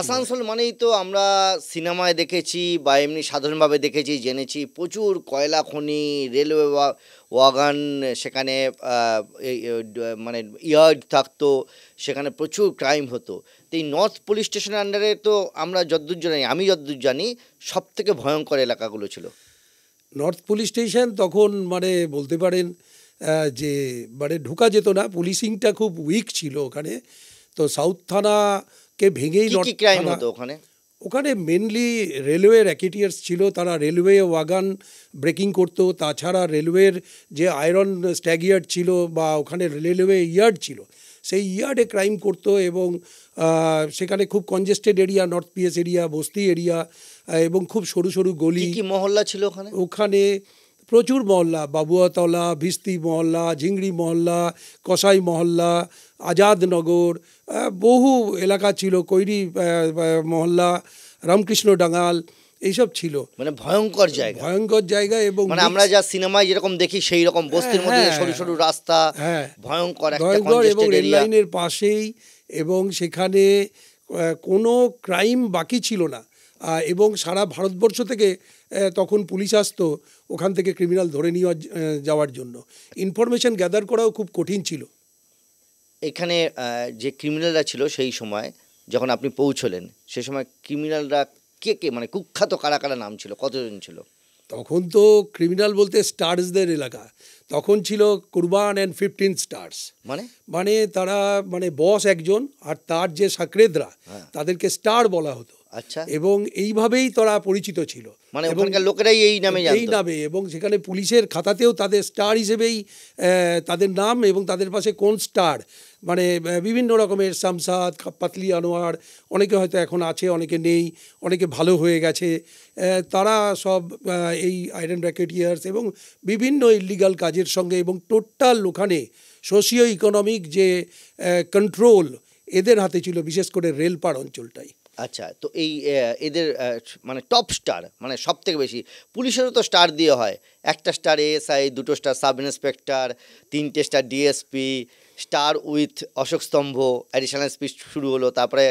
আসানসোল মানেই তো আমরা সিনেমায় দেখেছি বা এমনি সাধারণভাবে দেখেছি, জেনেছি প্রচুর কয়লা খনি, রেলওয়ে ওয়াগান, সেখানে মানে ইয়ার্ড থাকতো, সেখানে প্রচুর ক্রাইম হতো। তো এই নর্থ পুলিশ স্টেশনের আন্ডারে তো আমরা যতদূর জানি, আমি যতদূর জানি, সব থেকে ভয়ঙ্কর এলাকাগুলো ছিল। নর্থ পুলিশ স্টেশন তখন মানে বলতে পারেন যে মানে ঢোকা যেত না, পুলিশিংটা খুব উইক ছিল ওখানে। তো সাউথ থানাকে ভেঙেই কি নর্থ ক্রাইম থানা। হতো ওখানে? ওখানে মেনলি রেলওয়ে র্যাকেটিয়ার্স ছিল, তারা রেলওয়ে ওয়াগান ব্রেকিং করতো। তাছাড়া রেলওয়ের যে আয়রন স্ট্যাগইয়ার্ড ছিল বা ওখানে রেলওয়ে ইয়ার্ড ছিল, সেই ইয়ার্ডে ক্রাইম করতো। এবং সেখানে খুব congested area, north PS area, বস্তি এরিয়া, এবং খুব সরু সরু গলি। কি মহল্লা ছিল ওখানে? ওখানে প্রচুর মহল্লা, বাবুয়াতলা, ভিস্তি মহল্লা, ঝিংড়ি মহল্লা, কসাই মহল্লা, আজাদনগর, বহু এলাকা ছিল, কৈরি মহল্লা, রামকৃষ্ণ ডাঙ্গাল, এইসব ছিল। মানে ভয়ঙ্কর জায়গা, ভয়ঙ্কর জায়গা। এবং মানে আমরা যা সিনেমায় যেরকম দেখি সেই রকম বস্তির মধ্যে সরু সরু রাস্তা, ভয়ঙ্কর একটা এবং রেল লাইনের পাশেই, এবং সেখানে কোনো ক্রাইম বাকি ছিল না। এবং সারা ভারতবর্ষ থেকে তখন পুলিশ আসতো ওখান থেকে ক্রিমিনাল ধরে নিয়ে যাওয়ার জন্য। ইনফরমেশন গ্যাদার করাও খুব কঠিন ছিল। এখানে যে ক্রিমিনালরা ছিল সেই সময় যখন আপনি পৌঁছলেন, সে সময় ক্রিমিনালরা কে কে, মানে কুখ্যাত কারা কারা নাম ছিল, কতজন ছিল? তখন তো ক্রিমিনাল বলতে স্টার্সদের এলাকা। তখন ছিল কুরবান অ্যান্ড 15 স্টার্স। মানে তারা মানে বস একজন, আর তার যে সাকরেদরা তাদেরকে স্টার বলা হতো। আচ্ছা। এবং এইভাবেই তারা পরিচিত ছিল, মানে ওখানকার লোকেরাই এই নামে জানতো। এই নামে, এবং সেখানে পুলিশের খাতাতেও তাদের স্টার হিসেবেই তাদের নাম, এবং তাদের পাশে কোন স্টার, মানে বিভিন্ন রকমের শামসাদ, পাতলি আনোয়ার, অনেকে হয়তো এখন আছে, অনেকে নেই, অনেকে ভালো হয়ে গেছে। তারা সব এই আয়রন র্যাকেটিয়ার্স এবং বিভিন্ন ইলিগাল কাজের সঙ্গে, এবং টোটাল ওখানে সোশিও ইকোনমিক যে কন্ট্রোল এদের হাতে ছিল, বিশেষ করে রেলপাড় অঞ্চলটাই। আচ্ছা, তো এই এদের মানে টপ স্টার, মানে সব থেকে বেশি, পুলিশেরও তো স্টার দিয়ে হয়, একটা স্টার এএসআই, দুটো স্টার সাব ইন্সপেক্টর, তিনটে star DSP, star with Ashok স্তম্ভ, অ্যাডিশনাল এসপি শুরু হলো, তারপরে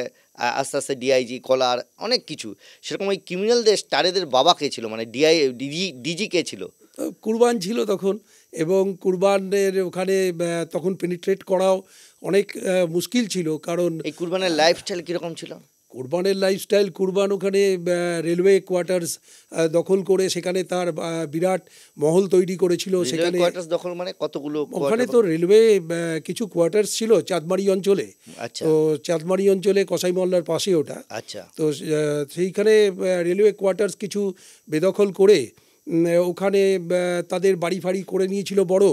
আস্তে আস্তে ডিআইজি, কলার, অনেক কিছু। সেরকম ওই ক্রিমিনালদের স্টারেদের বাবা কে ছিল, মানে ডিজি কে ছিল? কুরবান ছিল তখন। এবং কুরবানের ওখানে তখন পেনিট্রেট করাও অনেক মুশকিল ছিল, কারণ এই কুরবানের লাইফস্টাইল কীরকম ছিল? কুরবানের লাইফস্টাইল, কুরবান ওখানে রেলওয়ে কোয়ার্টার্স দখল করে সেখানে তার বিরাট মহল তৈরি করেছিল। সেখানে কোয়ার্টার্স দখল মানে কতগুলো? ওখানে তো রেলওয়ে কিছু কোয়ার্টার্স ছিল চাঁদমারি অঞ্চলে। তো চাঁদমারি অঞ্চলে কসাই মহল্লার পাশে ওটা। আচ্ছা। তো সেইখানে রেলওয়ে কোয়ার্টার্স কিছু বেদখল করে ওখানে তাদের বাড়ি ফাড়ি করে নিয়েছিল বড়,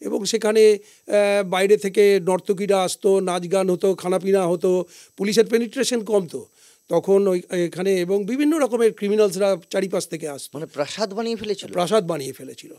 এবং সেখানে বাইরে থেকে নর্তকীরা আসতো, নাচ গান হতো, খানাপিনা হতো, পুলিশের পেনিট্রেশন কম তো তখন এখানে, এবং বিভিন্ন রকমের ক্রিমিনালসরা চারিপাশ থেকে আসতো। মানে প্রাসাদ বানিয়ে ফেলেছিল। প্রাসাদ বানিয়ে ফেলেছিল।